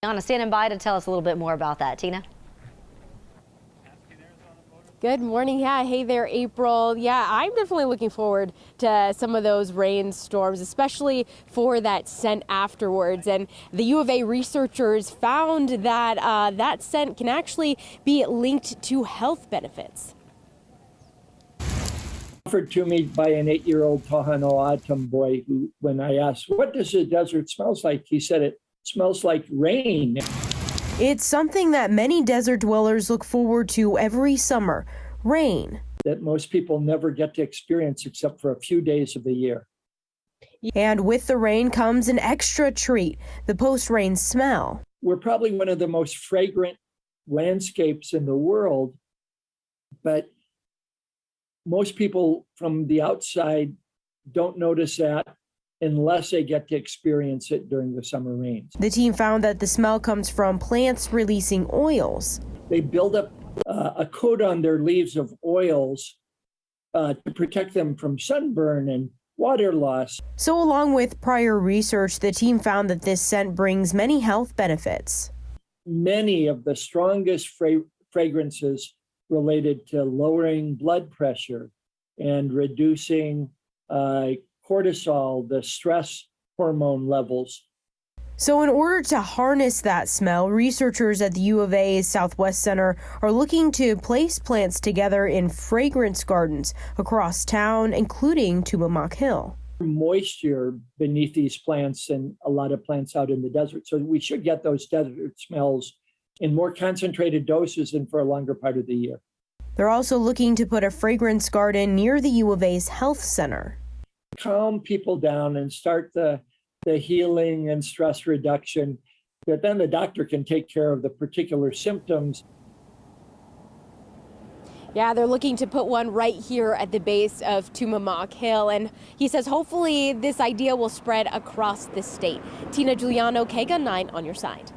Anna standing by to tell us a little bit more about that. Tina? Good morning. Yeah, hey there, April. Yeah, I'm definitely looking forward to some of those rainstorms, especially for that scent afterwards. And the U of A researchers found that that scent can actually be linked to health benefits. Offered to me by an 8-year-old Tohono O'odham boy who, when I asked, what does the desert smells like? He said it smells like rain. It's something that many desert dwellers look forward to every summer, rain. That most people never get to experience except for a few days of the year. And with the rain comes an extra treat, the post-rain smell. We're probably one of the most fragrant landscapes in the world, but most people from the outside don't notice that unless they get to experience it during the summer rains. The team found that the smell comes from plants releasing oils. They build up a coat on their leaves of oils to protect them from sunburn and water loss. So along with prior research, the team found that this scent brings many health benefits. Many of the strongest fragrances related to lowering blood pressure and reducing cortisol, the stress hormone levels. So in order to harness that smell, researchers at the U of A's Southwest Center are looking to place plants together in fragrance gardens across town, including Tumamoc Hill. Moisture beneath these plants and a lot of plants out in the desert. So we should get those desert smells in more concentrated doses and for a longer part of the year. They're also looking to put a fragrance garden near the U of A's Health Center. Calm people down and start the healing and stress reduction, that then the doctor can take care of the particular symptoms. Yeah, they're looking to put one right here at the base of Tumamoc Hill, and he says hopefully this idea will spread across the state. Tina Giuliano, KGUN 9 on your side.